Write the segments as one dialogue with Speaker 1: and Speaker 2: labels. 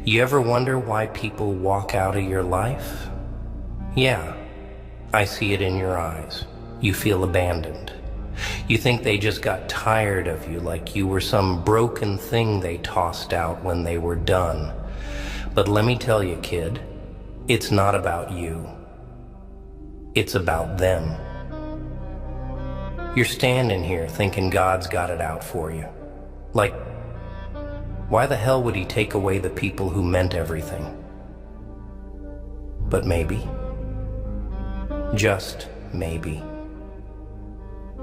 Speaker 1: You ever wonder why people walk out of your life? Yeah, I see it in your eyes. You feel abandoned. You think they just got tired of you, like you were some broken thing they tossed out when they were done. But let me tell you, kid, it's not about you. It's about them. You're standing here thinking God's got it out for you. Like, why the hell would he take away the people who meant everything? But maybe, just maybe,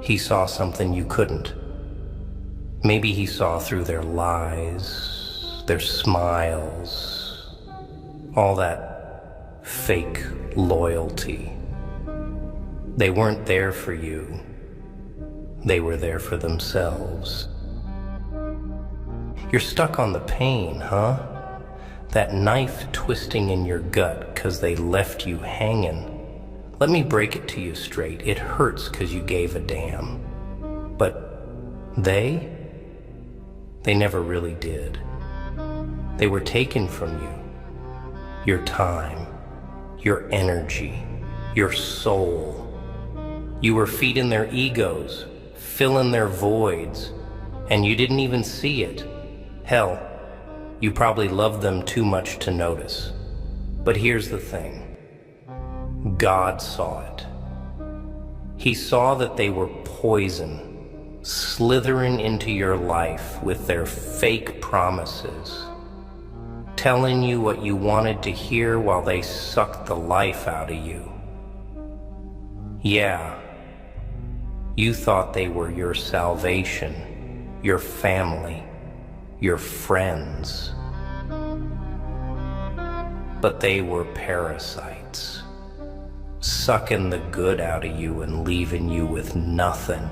Speaker 1: he saw something you couldn't. Maybe he saw through their lies, their smiles, all that fake loyalty. They weren't there for you. They were there for themselves. You're stuck on the pain, huh? That knife twisting in your gut 'cause they left you hanging. Let me break it to you straight. It hurts 'cause you gave a damn. But they never really did. They were taken from you. Your time, your energy, your soul. You were feeding their egos, filling their voids, and you didn't even see it. Hell, you probably loved them too much to notice. But here's the thing. God saw it. He saw that they were poison, slithering into your life with their fake promises, telling you what you wanted to hear while they sucked the life out of you. Yeah, you thought they were your salvation, your family, your friends. But they were parasites, sucking the good out of you and leaving you with nothing.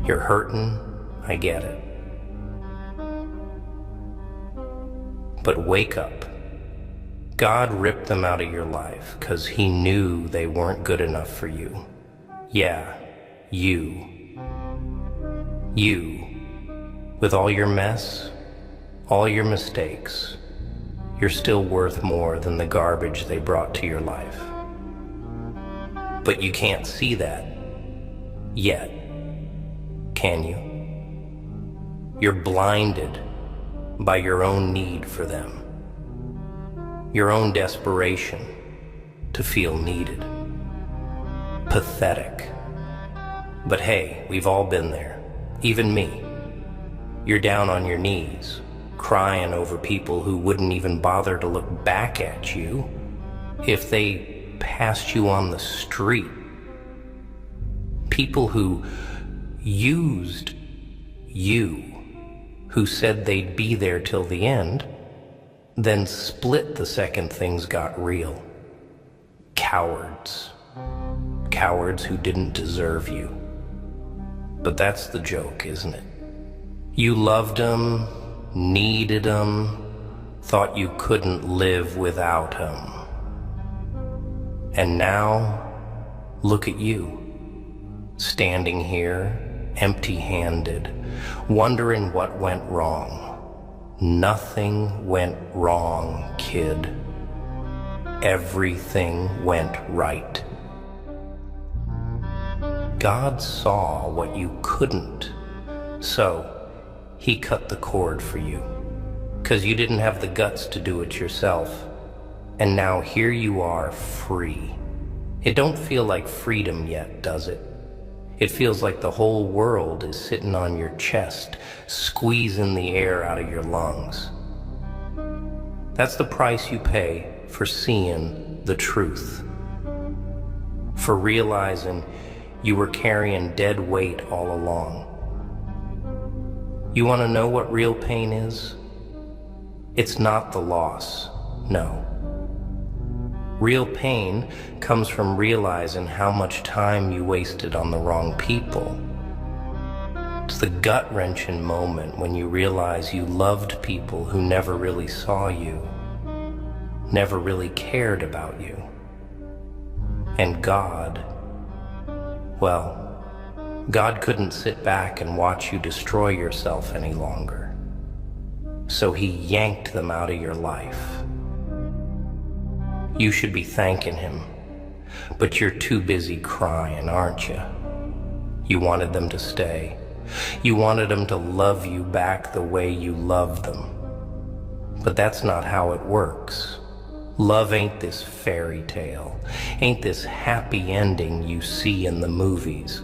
Speaker 1: You're hurting, I get it. But wake up. God ripped them out of your life 'cause he knew they weren't good enough for you. Yeah, you. You, with all your mess, all your mistakes, you're still worth more than the garbage they brought to your life. But you can't see that yet, can you? You're blinded by your own need for them, your own desperation to feel needed. Pathetic. But hey, we've all been there. Even me. You're down on your knees, crying over people who wouldn't even bother to look back at you if they passed you on the street. People who used you, who said they'd be there till the end, then split the second things got real. Cowards. Cowards who didn't deserve you. But that's the joke, isn't it? You loved them, needed them, thought you couldn't live without them. And now, look at you, standing here, empty-handed, wondering what went wrong. Nothing went wrong, kid. Everything went right. God saw what you couldn't, so he cut the cord for you, 'cause you didn't have the guts to do it yourself. And now here you are, free. It don't feel like freedom yet, does it? It feels like the whole world is sitting on your chest, squeezing the air out of your lungs. That's the price you pay for seeing the truth, for realizing you were carrying dead weight all along. You want to know what real pain is? It's not the loss, no. Real pain comes from realizing how much time you wasted on the wrong people. It's the gut-wrenching moment when you realize you loved people who never really saw you, never really cared about you. And God, well, God couldn't sit back and watch you destroy yourself any longer. so he yanked them out of your life. You should be thanking him, but you're too busy crying, aren't you? You wanted them to stay. You wanted them to love you back the way you loved them. But that's not how it works. Love ain't this fairy tale, ain't this happy ending you see in the movies.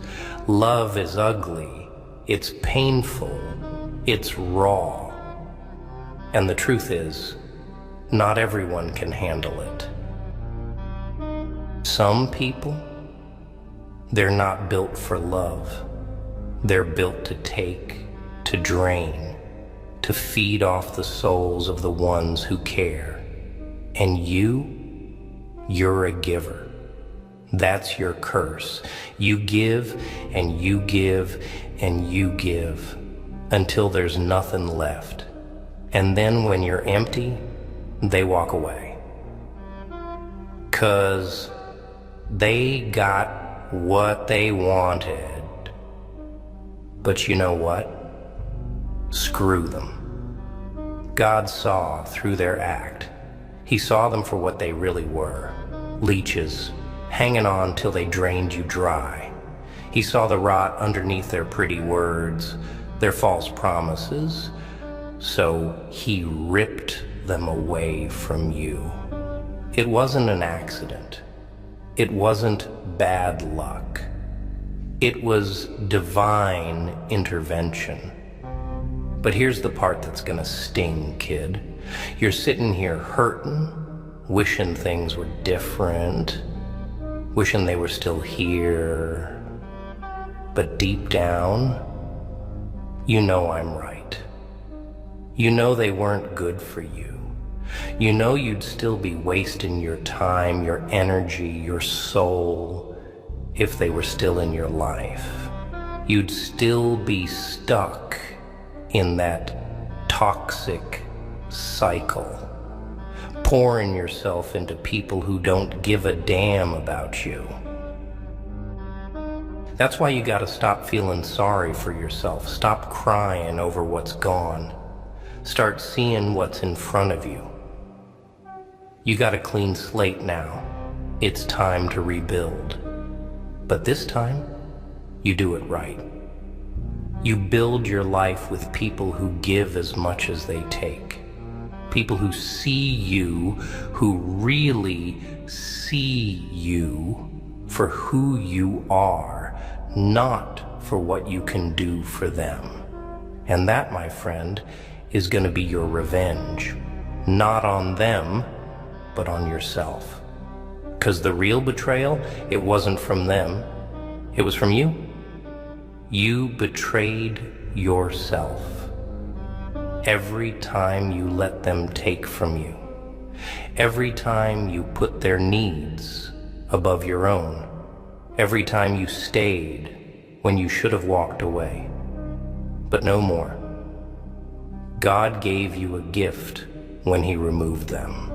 Speaker 1: Love is ugly, it's painful, it's raw. And the truth is, not everyone can handle it. Some people, they're not built for love. They're built to take, to drain, to feed off the souls of the ones who care. And you're a giver. That's your curse. You give and you give and you give until there's nothing left. And then when you're empty, they walk away. 'Cause they got what they wanted. But you know what? Screw them. God saw through their act. He saw them for what they really were. Leeches, hanging on till they drained you dry. He saw the rot underneath their pretty words, their false promises. So he ripped them away from you. It wasn't an accident. It wasn't bad luck. It was divine intervention. But here's the part that's gonna sting, kid. You're sitting here hurting, wishing things were different, wishing they were still here. But deep down, you know I'm right. You know they weren't good for you. You know you'd still be wasting your time, your energy, your soul, if they were still in your life. You'd still be stuck in that toxic cycle, pouring yourself into people who don't give a damn about you. That's why you gotta stop feeling sorry for yourself. Stop crying over what's gone. Start seeing what's in front of you. You got a clean slate now. It's time to rebuild. But this time, you do it right. You build your life with people who give as much as they take. People who see you, who really see you for who you are, not for what you can do for them. And that, my friend, is going to be your revenge. Not on them, but on yourself. 'Cause the real betrayal, it wasn't from them. It was from you. You betrayed yourself. Every time you let them take from you. Every time you put their needs above your own. Every time you stayed when you should have walked away. But no more. God gave you a gift when he removed them.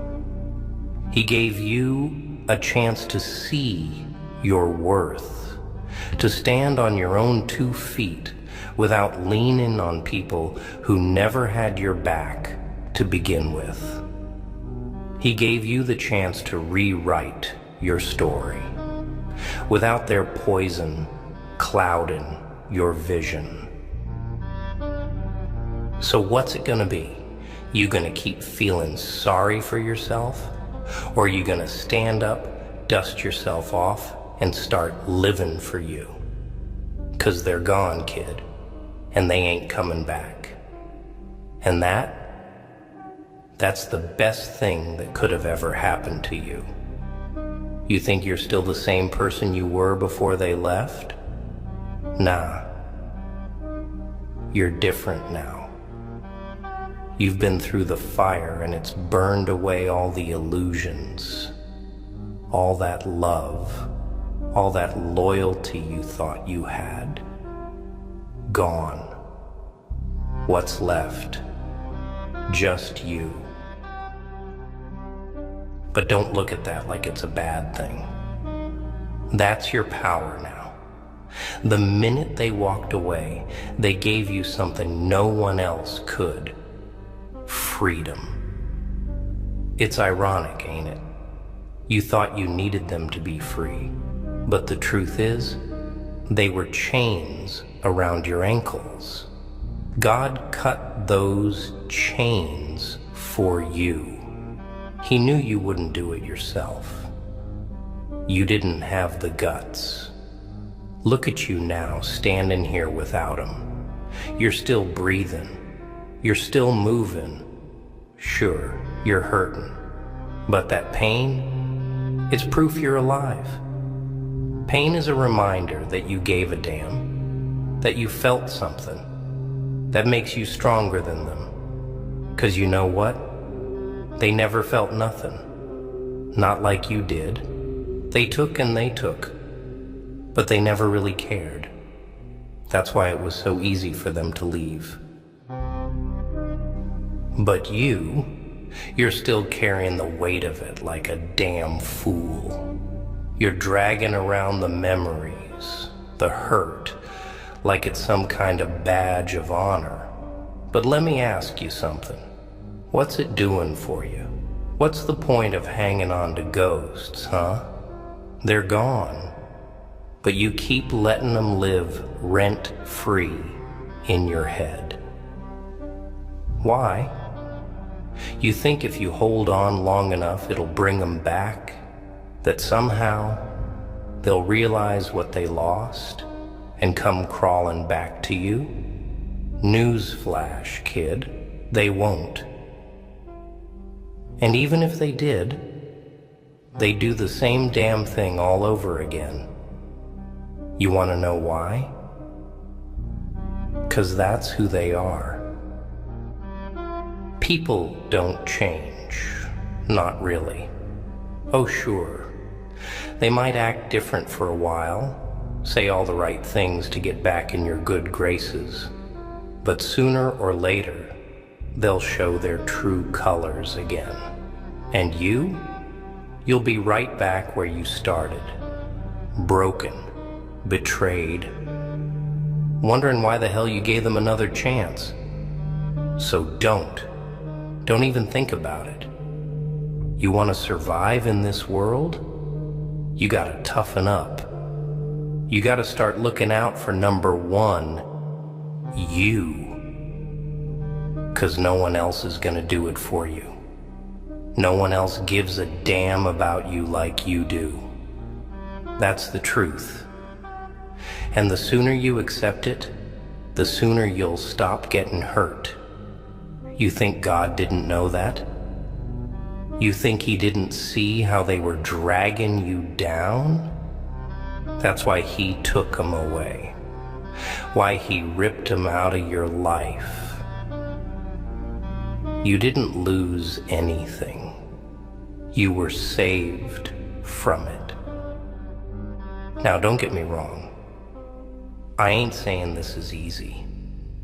Speaker 1: He gave you a chance to see your worth, to stand on your own 2 feet without leaning on people who never had your back to begin with. He gave you the chance to rewrite your story without their poison clouding your vision. So what's it gonna be? You gonna keep feeling sorry for yourself? Or are you gonna stand up, dust yourself off, and start living for you? 'Cause they're gone, kid, and they ain't coming back. And that's the best thing that could have ever happened to you. You think you're still the same person you were before they left? Nah. You're different now. You've been through the fire and it's burned away all the illusions, all that love, all that loyalty you thought you had. Gone. What's left? Just you. But don't look at that like it's a bad thing. That's your power now. The minute they walked away, they gave you something no one else could. freedom. It's ironic, ain't it? You thought you needed them to be free, but the truth is, they were chains around your ankles. God cut those chains for you. He knew you wouldn't do it yourself. You didn't have the guts. Look at you now, standing here without them. You're still breathing. You're still moving. Sure, you're hurting. But that pain, it's proof you're alive. Pain is a reminder that you gave a damn, that you felt something, that makes you stronger than them. 'Cause you know what? They never felt nothing. Not like you did. They took and they took, but they never really cared. That's why it was so easy for them to leave. But you're still carrying the weight of it like a damn fool. You're dragging around the memories, the hurt, like it's some kind of badge of honor. But let me ask you something. What's it doing for you? What's the point of hanging on to ghosts, huh? They're gone, but you keep letting them live rent-free in your head. Why? You think if you hold on long enough, it'll bring them back? That somehow they'll realize what they lost and come crawling back to you? Newsflash, kid, they won't. And even if they did, they do the same damn thing all over again. You want to know why? 'Cause that's who they are. People don't change. Not really. Oh, sure. They might act different for a while, say all the right things to get back in your good graces. But sooner or later, they'll show their true colors again. And you'll be right back where you started. Broken, betrayed, wondering why the hell you gave them another chance. So don't even think about it. You want to survive in this world? You gotta toughen up. You gotta start looking out for number one, you. 'Cause no one else is gonna do it for you. No one else gives a damn about you like you do. That's the truth. And the sooner you accept it, the sooner you'll stop getting hurt. You think God didn't know that? You think he didn't see how they were dragging you down? That's why he took them away. Why he ripped them out of your life. You didn't lose anything. You were saved from it. Now, don't get me wrong. I ain't saying this is easy.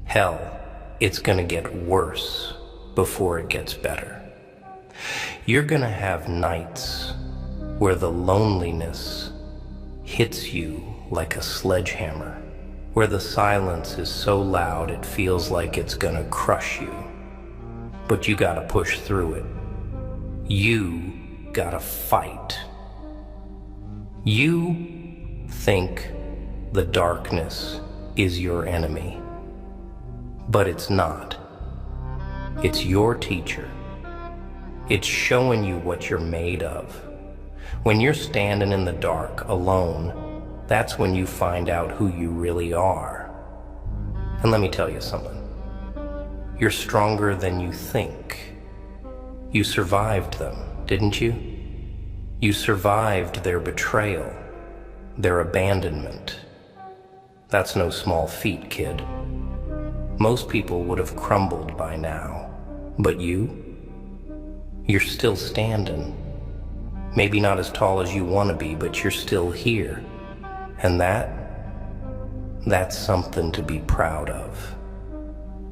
Speaker 1: Hell, it's gonna get worse before it gets better. You're gonna have nights where the loneliness hits you like a sledgehammer, where the silence is so loud it feels like it's gonna crush you. But you gotta push through it. You gotta fight. You think the darkness is your enemy, but it's not. It's your teacher. It's showing you what you're made of. When you're standing in the dark alone, that's when you find out who you really are. And let me tell you something. You're stronger than you think. You survived them, didn't you? You survived their betrayal, their abandonment. That's no small feat, kid. Most people would have crumbled by now. But you're still standing. Maybe not as tall as you want to be, but you're still here. And that's something to be proud of.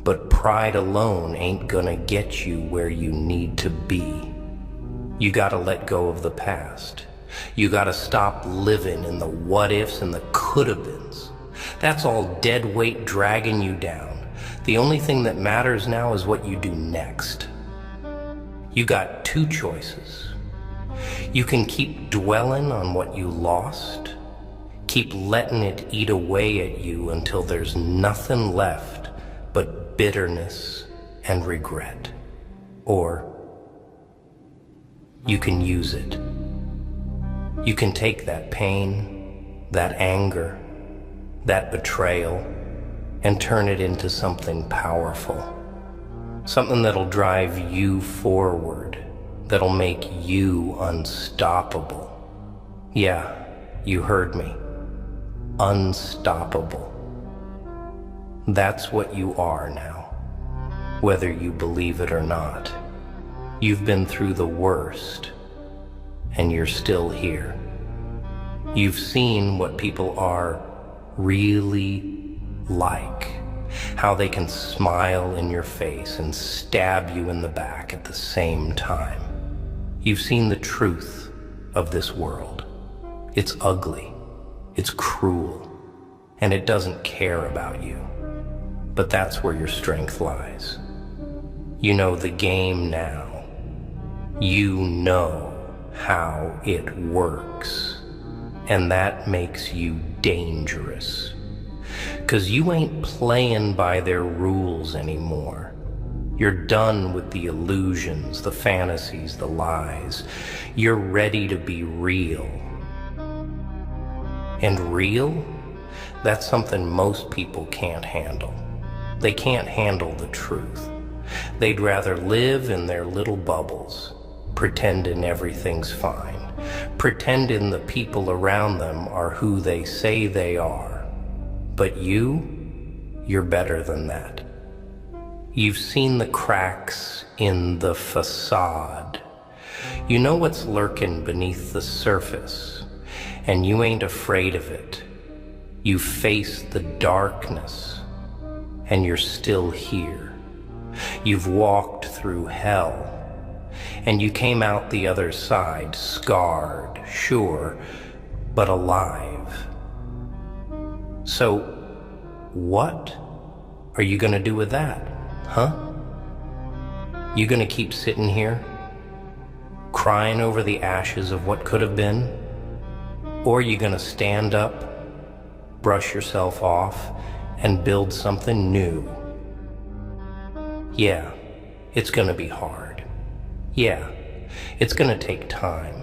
Speaker 1: But pride alone ain't gonna get you where you need to be. You gotta let go of the past. You gotta stop living in the what-ifs and the could-have-beens. That's all dead weight dragging you down. The only thing that matters now is what you do next. You got two choices. You can keep dwelling on what you lost, keep letting it eat away at you until there's nothing left but bitterness and regret. Or you can use it. You can take that pain, that anger, that betrayal, and turn it into something powerful. Something that'll drive you forward, that'll make you unstoppable. Yeah, you heard me. Unstoppable. That's what you are now, whether you believe it or not. You've been through the worst, and you're still here. You've seen what people are really like, how they can smile in your face and stab you in the back at the same time. You've seen the truth of this world. It's ugly, it's cruel, and it doesn't care about you. But that's where your strength lies. You know the game now. You know how it works. And that makes you dangerous. 'Cause you ain't playing by their rules anymore. You're done with the illusions, the fantasies, the lies. You're ready to be real. And real? That's something most people can't handle. They can't handle the truth. They'd rather live in their little bubbles, pretending everything's fine, pretending the people around them are who they say they are. But you're better than that. You've seen the cracks in the facade. You know what's lurking beneath the surface, and you ain't afraid of it. You face the darkness, and you're still here. You've walked through hell, and you came out the other side, scarred, sure, but alive. So, what are you gonna do with that, huh? You gonna keep sitting here, crying over the ashes of what could have been? Or are you gonna stand up, brush yourself off, and build something new? Yeah, it's gonna be hard. Yeah, it's gonna take time,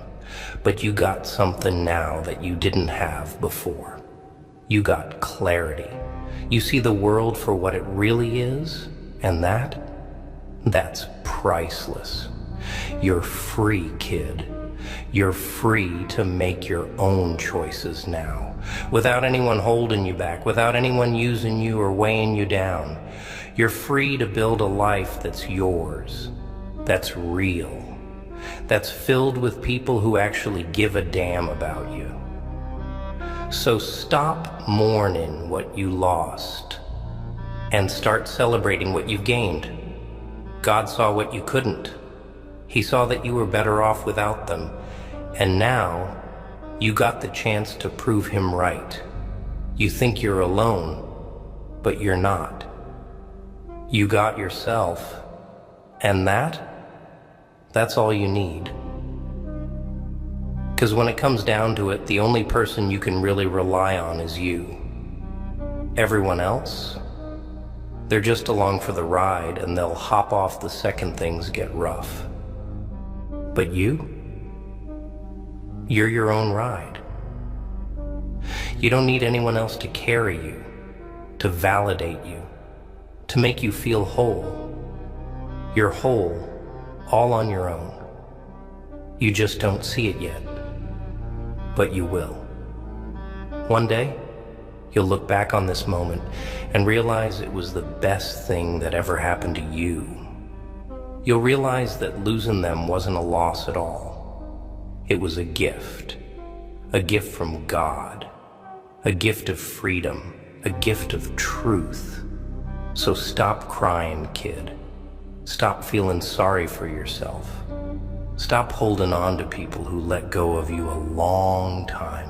Speaker 1: but you got something now that you didn't have before. You got clarity. You see the world for what it really is, and that's priceless. You're free, kid. You're free to make your own choices now, without anyone holding you back, without anyone using you or weighing you down. You're free to build a life that's yours, that's real, that's filled with people who actually give a damn about you. So stop mourning what you lost and start celebrating what you've gained. God saw what you couldn't. He saw that you were better off without them. And now you got the chance to prove him right. You think you're alone, but you're not. You got yourself, and that's all you need. 'Cause when it comes down to it, the only person you can really rely on is you. Everyone else, they're just along for the ride, and they'll hop off the second things get rough. But you're your own ride. You don't need anyone else to carry you, to validate you, to make you feel whole. You're whole, all on your own. You just don't see it yet, but you will. One day, you'll look back on this moment and realize it was the best thing that ever happened to you. You'll realize that losing them wasn't a loss at all. It was a gift from God, a gift of freedom, a gift of truth. So stop crying, kid. Stop feeling sorry for yourself. Stop holding on to people who let go of you a long time